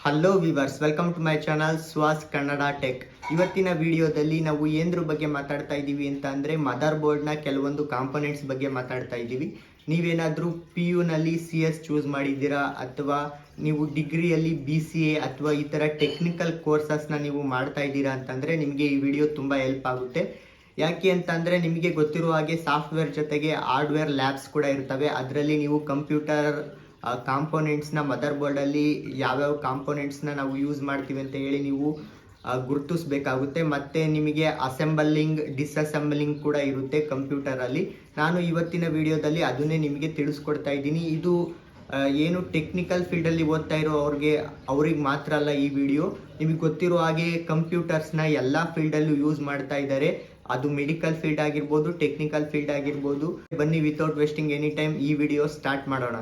Hello viewers, welcome to my channel Swas Kannada tech. ಇವತ್ತಿನ ವಿಡಿಯೋದಲ್ಲಿ ನಾವು ಏನ್ರ ಬಗ್ಗೆ ಮಾತಾಡ್ತಾ ಇದ್ದೀವಿ ಅಂತ ಅಂದರೆ ಮದರ್ ಬೋರ್ಡ್ನ ಕೆಲವೊಂದು ಕಾಂಪೊನೆಂಟ್ಸ್ ಬಗ್ಗೆ ಮಾತಾಡ್ತಾ ಇದ್ದೀವಿ. ನೀವೇನಾದರೂ PUನಲ್ಲಿ CS ಚೂಸ್ ಮಾಡಿದ್ದೀರಾ ಅಥವಾ ನೀವು ಡಿಗ್ರಿಯಲ್ಲಿ BCA ಅಥವಾ ಈ ಥರ ಟೆಕ್ನಿಕಲ್ ಕೋರ್ಸಸ್ನ ನೀವು ಮಾಡ್ತಾ ಇದ್ದೀರಾ ಅಂತಂದರೆ ನಿಮಗೆ ಈ ವಿಡಿಯೋ ತುಂಬ ಹೆಲ್ಪ್ ಆಗುತ್ತೆ. ಯಾಕೆ ಅಂತಂದರೆ ನಿಮಗೆ ಗೊತ್ತಿರುವ ಹಾಗೆ ಸಾಫ್ಟ್ವೇರ್ ಜೊತೆಗೆ ಹಾರ್ಡ್ವೇರ್ ಲ್ಯಾಬ್ಸ್ ಕೂಡ ಇರ್ತವೆ. ಅದರಲ್ಲಿ ನೀವು ಕಂಪ್ಯೂಟರ್ ಕಾಂಪೊನೆಂಟ್ಸ್ನ ಮದರ್ ಬೋರ್ಡಲ್ಲಿ ಯಾವ್ಯಾವ ಕಾಂಪೊನೆಂಟ್ಸ್ನ ನಾವು ಯೂಸ್ ಮಾಡ್ತೀವಿ ಅಂತ ಹೇಳಿ ನೀವು ಗುರುತಿಸ್ಬೇಕಾಗುತ್ತೆ. ಮತ್ತು ನಿಮಗೆ ಅಸೆಂಬಲಿಂಗ್ ಡಿಸ್ಅಸೆಂಬಲಿಂಗ್ ಕೂಡ ಇರುತ್ತೆ ಕಂಪ್ಯೂಟರಲ್ಲಿ. ನಾನು ಇವತ್ತಿನ ವಿಡಿಯೋದಲ್ಲಿ ಅದನ್ನೇ ನಿಮಗೆ ತಿಳಿಸ್ಕೊಡ್ತಾ ಇದ್ದೀನಿ. ಇದು ಏನು ಟೆಕ್ನಿಕಲ್ ಫೀಲ್ಡಲ್ಲಿ ಓದ್ತಾ ಇರೋ ಅವ್ರಿಗೆ ಮಾತ್ರ ಅಲ್ಲ ಈ ವಿಡಿಯೋ. ನಿಮಗೆ ಗೊತ್ತಿರೋ ಹಾಗೆ ಕಂಪ್ಯೂಟರ್ಸ್ನ ಎಲ್ಲ ಫೀಲ್ಡಲ್ಲೂ ಯೂಸ್ ಮಾಡ್ತಾ ಇದ್ದಾರೆ. ಅದು ಮೆಡಿಕಲ್ ಫೀಲ್ಡ್ ಆಗಿರ್ಬೋದು, ಟೆಕ್ನಿಕಲ್ ಫೀಲ್ಡ್ ಆಗಿರ್ಬೋದು. ಬನ್ನಿ ವಿತೌಟ್ ವೇಸ್ಟಿಂಗ್ ಎನಿ ಟೈಮ್ ಈ ವಿಡಿಯೋ ಸ್ಟಾರ್ಟ್ ಮಾಡೋಣ.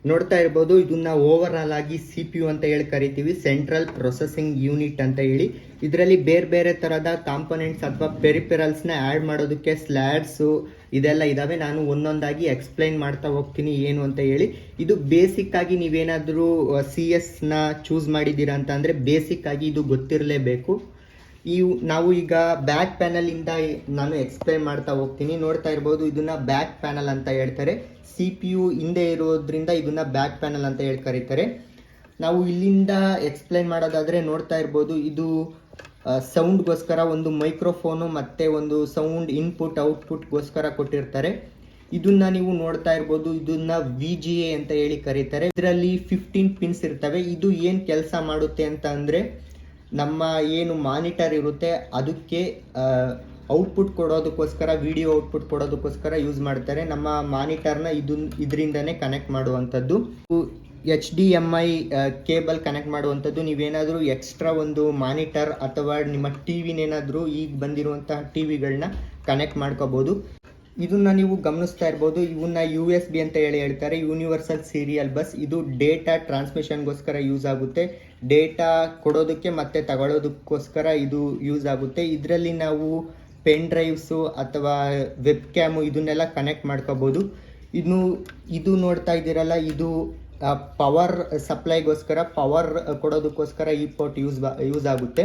ನೋಡ್ತಾ ಇರ್ಬೋದು, ಇದನ್ನ ಓವರ್ ಆಲ್ ಆಗಿ CPU ಅಂತ ಹೇಳಿ ಕರಿತೀವಿ, ಸೆಂಟ್ರಲ್ ಪ್ರೊಸೆಸಿಂಗ್ ಯೂನಿಟ್ ಅಂತ ಹೇಳಿ. ಇದರಲ್ಲಿ ಬೇರೆ ಬೇರೆ ಥರದ ಕಾಂಪೊನೆಂಟ್ಸ್ ಅಥವಾ ಪೆರಿಪೆರಲ್ಸ್ನ ಆ್ಯಡ್ ಮಾಡೋದಕ್ಕೆ ಸ್ಲ್ಯಾಡ್ಸು ಇದೆಲ್ಲ ಇದ್ದಾವೆ. ನಾನು ಒಂದೊಂದಾಗಿ ಎಕ್ಸ್ಪ್ಲೈನ್ ಮಾಡ್ತಾ ಹೋಗ್ತೀನಿ ಏನು ಅಂತ ಹೇಳಿ. ಇದು ಬೇಸಿಕ್ ಆಗಿ ನೀವೇನಾದರೂ CS ಚೂಸ್ ಮಾಡಿದ್ದೀರಾ ಅಂತ ಅಂದರೆ ಬೇಸಿಕ್ ಆಗಿ ಇದು ಗೊತ್ತಿರಲೇಬೇಕು. ನಾವು ಈಗ ಬ್ಯಾಕ್ ಪ್ಯಾನಲಿಂದ ನಾನು ಎಕ್ಸ್ಪ್ಲೈನ್ ಮಾಡ್ತಾ ಹೋಗ್ತೀನಿ. ನೋಡ್ತಾ ಇರ್ಬೋದು, ಇದನ್ನ ಬ್ಯಾಕ್ ಪ್ಯಾನಲ್ ಅಂತ ಹೇಳ್ತಾರೆ. CPU ಹಿಂದೆ ಇರೋದ್ರಿಂದ ಇದನ್ನ ಬ್ಯಾಕ್ ಪ್ಯಾನಲ್ ಅಂತ ಹೇಳಿ ಕರೀತಾರೆ. ನಾವು ಇಲ್ಲಿಂದ ಎಕ್ಸ್ಪ್ಲೈನ್ ಮಾಡೋದಾದರೆ ನೋಡ್ತಾ ಇರ್ಬೋದು, ಇದು ಸೌಂಡ್ಗೋಸ್ಕರ ಒಂದು ಮೈಕ್ರೋಫೋನು ಮತ್ತು ಒಂದು ಸೌಂಡ್ ಇನ್ಪುಟ್ ಔಟ್ಪುಟ್ಗೋಸ್ಕರ ಕೊಟ್ಟಿರ್ತಾರೆ. ಇದನ್ನ ನೀವು ನೋಡ್ತಾ ಇರ್ಬೋದು, ಇದನ್ನ VGA ಅಂತ ಹೇಳಿ ಕರೀತಾರೆ. ಇದರಲ್ಲಿ 15 ಪಿನ್ಸ್ ಇರ್ತವೆ. ಇದು ಏನು ಕೆಲಸ ಮಾಡುತ್ತೆ ಅಂತ ಅಂದರೆ, ನಮ್ಮ ಏನು ಮಾನಿಟರ್ ಇರುತ್ತೆ ಅದಕ್ಕೆ ಔಟ್ಪುಟ್ ಕೊಡೋದಕ್ಕೋಸ್ಕರ, ವಿಡಿಯೋ ಔಟ್ಪುಟ್ ಕೊಡೋದಕ್ಕೋಸ್ಕರ ಯೂಸ್ ಮಾಡ್ತಾರೆ. ನಮ್ಮ ಮಾನಿಟರ್ನ ಇದರಿಂದನೇ ಕನೆಕ್ಟ್ ಮಾಡುವಂಥದ್ದು. HDMI ಕೇಬಲ್ ಕನೆಕ್ಟ್ ಮಾಡುವಂಥದ್ದು. ನೀವೇನಾದರೂ ಎಕ್ಸ್ಟ್ರಾ ಒಂದು ಮಾನಿಟರ್ ಅಥವಾ ನಿಮ್ಮ TVನೇನಾದರೂ ಈಗ ಬಂದಿರುವಂತಹ TVಗಳನ್ನ ಕನೆಕ್ಟ್ ಮಾಡ್ಕೋಬೋದು. ಇದನ್ನ ನೀವು ಗಮನಿಸ್ತಾ ಇರ್ಬೋದು, ಇವನ್ನ USB ಅಂತ ಹೇಳ್ತಾರೆ, ಯೂನಿವರ್ಸಲ್ ಸೀರಿಯಲ್ ಬಸ್. ಇದು ಡೇಟಾ ಟ್ರಾನ್ಸ್ಮಿಷನ್ಗೋಸ್ಕರ ಯೂಸ್ ಆಗುತ್ತೆ. ಡೇಟಾ ಕೊಡೋದಕ್ಕೆ ಮತ್ತು ತಗೊಳ್ಳೋದಕ್ಕೋಸ್ಕರ ಇದು ಯೂಸ್ ಆಗುತ್ತೆ. ಇದರಲ್ಲಿ ನಾವು ಪೆನ್ ಡ್ರೈವ್ಸು ಅಥವಾ ವೆಬ್ ಕ್ಯಾಮು ಇದನ್ನೆಲ್ಲ ಕನೆಕ್ಟ್ ಮಾಡ್ಕೋಬೋದು. ಇದು ನೋಡ್ತಾ ಇದ್ದೀರಲ್ಲ, ಇದು ಪವರ್ ಸಪ್ಲೈಗೋಸ್ಕರ, ಪವರ್ ಕೊಡೋದಕ್ಕೋಸ್ಕರ ಈ ಪೋರ್ಟ್ ಯೂಸ್ ಆಗುತ್ತೆ.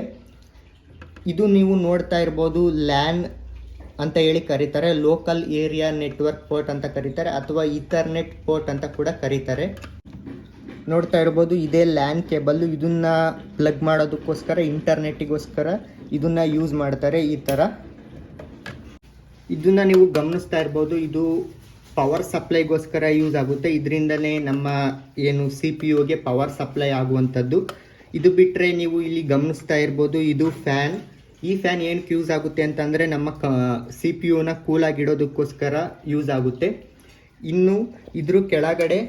ಇದು ನೀವು ನೋಡ್ತಾ ಇರ್ಬೋದು, ಲ್ಯಾನ್ ಅಂತ ಹೇಳಿ ಕರೀತಾರೆ, ಲೋಕಲ್ ಏರಿಯಾ ನೆಟ್ವರ್ಕ್ ಪೋರ್ಟ್ ಅಂತ ಕರೀತಾರೆ, ಅಥವಾ ಈಥರ್ನೆಟ್ ಪೋರ್ಟ್ ಅಂತ ಕೂಡ ಕರೀತಾರೆ. ನೋಡ್ತಾ ಇರ್ಬೋದು, ಇದೇ ಲ್ಯಾನ್ ಕೇಬಲ್ಲು. ಇದನ್ನ ಪ್ಲಗ್ ಮಾಡೋದಕ್ಕೋಸ್ಕರ, ಇಂಟರ್ನೆಟ್ಟಿಗೋಸ್ಕರ ಇದನ್ನ ಯೂಸ್ ಮಾಡ್ತಾರೆ ಈ ಥರ. ಇದನ್ನ ನೀವು ಗಮನಿಸ್ತಾ ಇರ್ಬೋದು, ಇದು ಪವರ್ ಸಪ್ಲೈಗೋಸ್ಕರ ಯೂಸ್ ಆಗುತ್ತೆ. ಇದರಿಂದನೇ ನಮ್ಮ ಏನು CPUಗೆ ಪವರ್ ಸಪ್ಲೈ ಆಗುವಂಥದ್ದು. ಇದು ಬಿಟ್ಟರೆ ನೀವು ಇಲ್ಲಿ ಗಮನಿಸ್ತಾ ಇರ್ಬೋದು, ಇದು ಫ್ಯಾನ್. ಈ ಫ್ಯಾನ್ ಏನಕ್ಕೆ ಯೂಸ್ ಆಗುತ್ತೆ ಅಂತಂದರೆ ನಮ್ಮ CPUನ ಕೂಲಾಗಿಡೋದಕ್ಕೋಸ್ಕರ ಯೂಸ್ ಆಗುತ್ತೆ. ಇನ್ನು ಇದ್ರ ಕೆಳಗಡೆ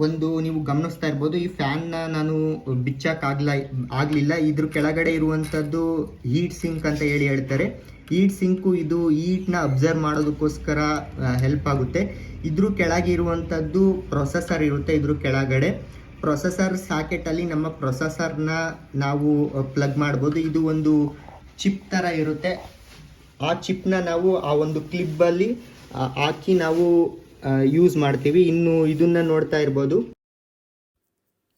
ಒಂದು ನೀವು ಗಮನಿಸ್ತಾ ಇರ್ಬೋದು, ಈ ಫ್ಯಾನ್ನ ನಾನು ಆಗಲಿಲ್ಲ. ಇದ್ರ ಕೆಳಗಡೆ ಇರುವಂಥದ್ದು ಹೀಟ್ ಸಿಂಕ್ ಅಂತ ಹೇಳ್ತಾರೆ. ಹೀಟ್ ಸಿಂಕು ಇದು ಹೀಟ್ನ ಅಬ್ಸರ್ವ್ ಮಾಡೋದಕ್ಕೋಸ್ಕರ ಹೆಲ್ಪ್ ಆಗುತ್ತೆ. ಇದ್ರ ಕೆಳಗೆ ಇರುವಂಥದ್ದು ಪ್ರೊಸೆಸರ್ ಇರುತ್ತೆ. ಇದ್ರ ಕೆಳಗಡೆ ಪ್ರೊಸೆಸರ್ ಸಾಕೆಟಲ್ಲಿ ನಮ್ಮ ಪ್ರೊಸೆಸರ್ನ ನಾವು ಪ್ಲಗ್ ಮಾಡ್ಬೋದು. ಇದು ಒಂದು ಚಿಪ್ ಥರ ಇರುತ್ತೆ. ಆ ಚಿಪ್ನ ನಾವು ಆ ಒಂದು ಕ್ಲಿಪ್ಪಲ್ಲಿ ಹಾಕಿ ನಾವು ಯೂಸ್ ಮಾಡ್ತೀವಿ. ಇನ್ನು ಇದನ್ನ ನೋಡ್ತಾ ಇರ್ಬೋದು,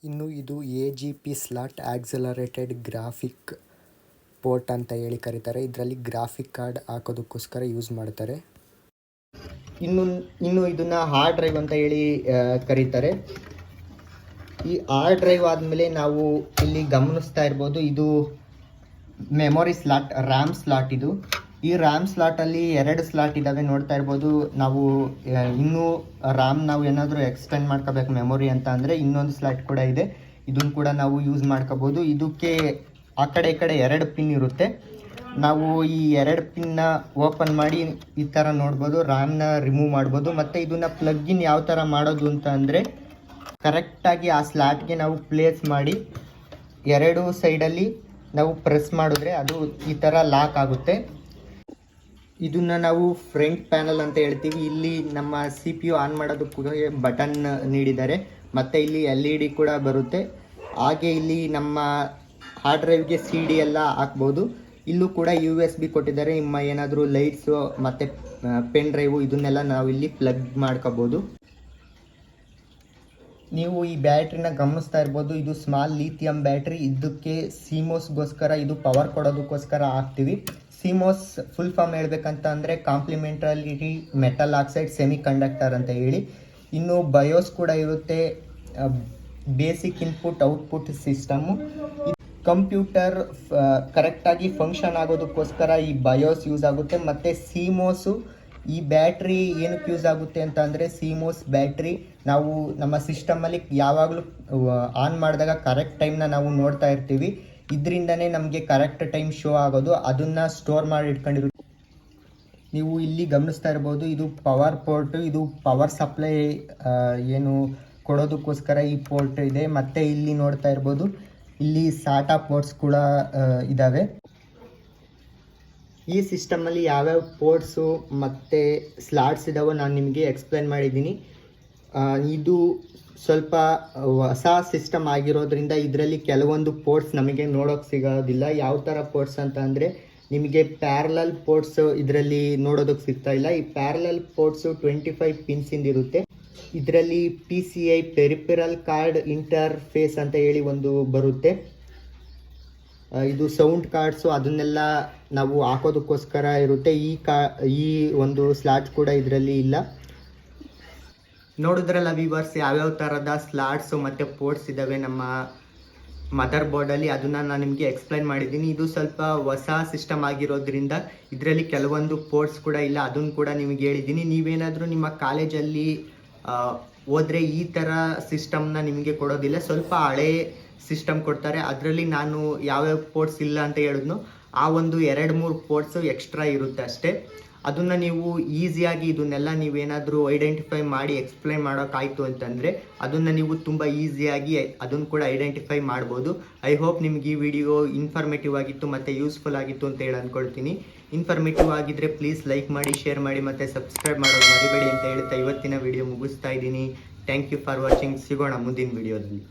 ಇನ್ನು ಇದು AGP slot, accelerated graphic port ಅಂತ ಹೇಳಿ ಕರೀತಾರೆ. ಇದರಲ್ಲಿ ಗ್ರಾಫಿಕ್ ಕಾರ್ಡ್ ಹಾಕೋದಕ್ಕೋಸ್ಕರ ಯೂಸ್ ಮಾಡ್ತಾರೆ. ಇನ್ನು ಇದನ್ನ ಹಾರ್ಡ್ ಡ್ರೈವ್ ಅಂತ ಹೇಳಿ ಕರೀತಾರೆ. ಈ ಹಾರ್ಡ್ ಡ್ರೈವ್ ಆದಮೇಲೆ ನಾವು ಇಲ್ಲಿ ಗಮನಿಸ್ತಾ ಇರ್ಬೋದು, ಇದು ಮೆಮೊರಿ ಸ್ಲಾಟ್, ರ್ಯಾಮ್ ಸ್ಲಾಟ್. ಇದು ಈ ರ್ಯಾಮ್ ಸ್ಲಾಟಲ್ಲಿ 2 ಸ್ಲಾಟ್ ಇದ್ದಾವೆ. ನೋಡ್ತಾ ಇರ್ಬೋದು, ನಾವು ಇನ್ನೂ ರ್ಯಾಮ್ ನಾವು ಏನಾದರೂ ಎಕ್ಸ್ಟೆಂಡ್ ಮಾಡ್ಕೋಬೇಕು ಮೆಮೊರಿ ಅಂತ ಅಂದರೆ ಇನ್ನೊಂದು ಸ್ಲಾಟ್ ಕೂಡ ಇದೆ. ಇದನ್ನು ಕೂಡ ನಾವು ಯೂಸ್ ಮಾಡ್ಕೋಬೋದು. ಇದಕ್ಕೆ ಆ ಕಡೆ ಈ ಕಡೆ 2 ಪಿನ್ ಇರುತ್ತೆ. ನಾವು ಈ 2 ಪಿನ್ನ ಓಪನ್ ಮಾಡಿ ಈ ಥರ ನೋಡ್ಬೋದು, ರ್ಯಾಮ್ನ ರಿಮೂವ್ ಮಾಡ್ಬೋದು. ಮತ್ತು ಇದನ್ನು ಪ್ಲಗ್ಗಿನ್ ಯಾವ ಥರ ಮಾಡೋದು ಅಂತ ಅಂದರೆ, ಕರೆಕ್ಟಾಗಿ ಆ ಸ್ಲಾಟ್ಗೆ ನಾವು ಪ್ಲೇಸ್ ಮಾಡಿ 2 ಸೈಡಲ್ಲಿ ನಾವು ಪ್ರೆಸ್ ಮಾಡಿದ್ರೆ ಅದು ಈ ಥರ ಲಾಕ್ ಆಗುತ್ತೆ. ಇದನ್ನು ನಾವು ಫ್ರಂಟ್ ಪ್ಯಾನಲ್ ಅಂತ ಹೇಳ್ತೀವಿ. ಇಲ್ಲಿ ನಮ್ಮ CPU ಆನ್ ಮಾಡೋದಕ್ಕೆ ಬಟನ್ ನೀಡಿದ್ದಾರೆ, ಮತ್ತು ಇಲ್ಲಿ LED ಕೂಡ ಬರುತ್ತೆ. ಹಾಗೆ ಇಲ್ಲಿ ನಮ್ಮ ಹಾರ್ಡ್ ಡ್ರೈವ್ಗೆ CD ಎಲ್ಲ ಹಾಕ್ಬೋದು. ಇಲ್ಲೂ ಕೂಡ USB ಕೊಟ್ಟಿದ್ದಾರೆ. ನಿಮ್ಮ ಏನಾದರೂ ಲೈಟ್ಸು ಮತ್ತು ಪೆನ್ ಡ್ರೈವು ಇದನ್ನೆಲ್ಲ ನಾವು ಇಲ್ಲಿ ಪ್ಲಗ್ ಮಾಡ್ಕೋಬೋದು. ನೀವು ಈ ಬ್ಯಾಟ್ರಿನ ಗಮನಿಸ್ತಾ ಇರ್ಬೋದು, ಇದು ಸ್ಮಾಲ್ ಲಿಥಿಯಂ ಬ್ಯಾಟ್ರಿ. ಇದಕ್ಕೆ ಸಿಮೋಸ್ಗೋಸ್ಕರ, ಇದು ಪವರ್ ಕೊಡೋದಕ್ಕೋಸ್ಕರ ಹಾಕ್ತೀವಿ. ಸಿಮೋಸ್ ಫುಲ್ ಫಾರ್ಮ್ ಹೇಳ್ಬೇಕಂತ ಅಂದರೆ complementary metal oxide semi conductor ಅಂತ ಹೇಳಿ. ಇನ್ನು ಬಯೋಸ್ ಕೂಡ ಇರುತ್ತೆ, basic input output system. Computer ಕರೆಕ್ಟಾಗಿ ಫಂಕ್ಷನ್ ಆಗೋದಕ್ಕೋಸ್ಕರ ಈ ಬಯೋಸ್ ಯೂಸ್ ಆಗುತ್ತೆ. ಮತ್ತು ಸಿಮೋಸು, ಈ ಬ್ಯಾಟ್ರಿ ಏನಕ್ಕೆ ಯೂಸ್ ಆಗುತ್ತೆ ಅಂತ ಅಂದರೆ, ಸಿಮೋಸ್ ಬ್ಯಾಟ್ರಿ ನಾವು ನಮ್ಮ ಸಿಸ್ಟಮಲ್ಲಿ ಯಾವಾಗಲೂ ಆನ್ ಮಾಡಿದಾಗ ಕರೆಕ್ಟ್ ಟೈಮ್ನ ನಾವು ನೋಡ್ತಾ ಇರ್ತೀವಿ. ಇದರಿಂದನೇ ನಮಗೆ ಕರೆಕ್ಟ್ ಟೈಮ್ ಶೋ ಆಗೋದು, ಅದನ್ನು ಸ್ಟೋರ್ ಮಾಡಿ ಇಟ್ಕೊಂಡಿರುತ್ತೆ. ನೀವು ಇಲ್ಲಿ ಗಮನಿಸ್ತಾ ಇರ್ಬೋದು, ಇದು ಪವರ್ ಪೋರ್ಟು, ಇದು ಪವರ್ ಸಪ್ಲೈ ಏನು ಕೊಡೋದಕ್ಕೋಸ್ಕರ ಈ ಪೋರ್ಟ್ ಇದೆ. ಮತ್ತು ಇಲ್ಲಿ ನೋಡ್ತಾ ಇರ್ಬೋದು, ಇಲ್ಲಿ ಸಾಟಾ ಪೋರ್ಟ್ಸ್ ಕೂಡ ಇದ್ದಾವೆ. ಈ ಸಿಸ್ಟಮಲ್ಲಿ ಯಾವ್ಯಾವ ಪೋರ್ಟ್ಸು ಮತ್ತು ಸ್ಲಾಟ್ಸ್ ಇದ್ದಾವೋ ನಾನು ನಿಮಗೆ ಎಕ್ಸ್ಪ್ಲೇನ್ ಮಾಡಿದ್ದೀನಿ. ಇದು ಸ್ವಲ್ಪ ಹೊಸ ಸಿಸ್ಟಮ್ ಆಗಿರೋದ್ರಿಂದ ಇದರಲ್ಲಿ ಕೆಲವೊಂದು ಪೋರ್ಟ್ಸ್ ನಮಗೆ ನೋಡೋಕ್ಕೆ ಸಿಗೋದಿಲ್ಲ. ಯಾವ ಥರ ಪೋರ್ಟ್ಸ್ ಅಂತ ಅಂದರೆ, ನಿಮಗೆ ಪ್ಯಾರಲಲ್ ಪೋರ್ಟ್ಸ್ ಇದರಲ್ಲಿ ನೋಡೋದಕ್ಕೆ ಸಿಗ್ತಾ ಇಲ್ಲ. ಈ ಪ್ಯಾರಲಲ್ ಪೋರ್ಟ್ಸು 25 ಪಿನ್ಸಿಂದ ಇರುತ್ತೆ. ಇದರಲ್ಲಿ PCI ಪೆರಿಫೆರಲ್ ಕಾರ್ಡ್ ಇಂಟರ್ಫೇಸ್ ಅಂತ ಹೇಳಿ ಒಂದು ಬರುತ್ತೆ. ಇದು ಸೌಂಡ್ ಕಾರ್ಡ್ಸು ಅದನ್ನೆಲ್ಲ ನಾವು ಹಾಕೋದಕ್ಕೋಸ್ಕರ ಇರುತ್ತೆ. ಈ ಒಂದು ಸ್ಲಾಟ್ ಕೂಡ ಇದರಲ್ಲಿ ಇಲ್ಲ. ನೋಡಿದ್ರಲ್ಲ ವೀವರ್ಸ್, ಯಾವ್ಯಾವ ಥರದ ಸ್ಲಾಟ್ಸು ಮತ್ತು ಪೋರ್ಟ್ಸ್ ಇದ್ದಾವೆ ನಮ್ಮ ಮದರ್ ಬೋರ್ಡಲ್ಲಿ, ಅದನ್ನು ನಾನು ನಿಮಗೆ ಎಕ್ಸ್ಪ್ಲೈನ್ ಮಾಡಿದ್ದೀನಿ. ಇದು ಸ್ವಲ್ಪ ಹೊಸ ಸಿಸ್ಟಮ್ ಆಗಿರೋದ್ರಿಂದ ಇದರಲ್ಲಿ ಕೆಲವೊಂದು ಪೋರ್ಟ್ಸ್ ಕೂಡ ಇಲ್ಲ, ಅದನ್ನು ಕೂಡ ನಿಮಗೆ ಹೇಳಿದ್ದೀನಿ. ನೀವೇನಾದರೂ ನಿಮ್ಮ ಕಾಲೇಜಲ್ಲಿ ಹೋದರೆ ಈ ಥರ ಸಿಸ್ಟಮ್ನ ನಿಮಗೆ ಕೊಡೋದಿಲ್ಲ, ಸ್ವಲ್ಪ ಹಳೇ ಸಿಸ್ಟಮ್ ಕೊಡ್ತಾರೆ. ಅದರಲ್ಲಿ ನಾನು ಯಾವ್ಯಾವ ಪೋರ್ಟ್ಸ್ ಇಲ್ಲ ಅಂತ ಹೇಳಿದ್ನೋ ಆ ಒಂದು 2-3 ಪೋರ್ಟ್ಸು ಎಕ್ಸ್ಟ್ರಾ ಇರುತ್ತೆ ಅಷ್ಟೇ. ಅದನ್ನು ನೀವು ಈಸಿಯಾಗಿ ಇದನ್ನೆಲ್ಲ ನೀವೇನಾದರೂ ಐಡೆಂಟಿಫೈ ಮಾಡಿ ಎಕ್ಸ್ಪ್ಲೈನ್ ಮಾಡೋಕ್ಕಾಯಿತು ಅಂತಂದರೆ ಅದನ್ನು ನೀವು ತುಂಬ ಈಸಿಯಾಗಿ ಅದನ್ನು ಕೂಡ ಐಡೆಂಟಿಫೈ ಮಾಡ್ಬೋದು. ಐ ಹೋಪ್ ನಿಮ್ಗೆ ಈ ವಿಡಿಯೋ ಇನ್ಫಾರ್ಮೇಟಿವ್ ಆಗಿತ್ತು ಮತ್ತು ಯೂಸ್ಫುಲ್ ಆಗಿತ್ತು ಅಂತ ಹೇಳಿ ಅಂದ್ಕೊಳ್ತೀನಿ. ಇನ್ಫಾರ್ಮೇಟಿವ್ ಆಗಿದ್ದರೆ ಪ್ಲೀಸ್ ಲೈಕ್ ಮಾಡಿ, ಶೇರ್ ಮಾಡಿ ಮತ್ತು ಸಬ್ಸ್ಕ್ರೈಬ್ ಮಾಡೋದು ಮರಿಬೇಡಿ ಅಂತ ಹೇಳ್ತಾ ಇವತ್ತಿನ ವಿಡಿಯೋ ಮುಗಿಸ್ತಾ ಇದ್ದೀನಿ. Thank you for watching. ಸಿಗೋಣ ಮುಂದಿನ ವಿಡಿಯೋದಲ್ಲಿ.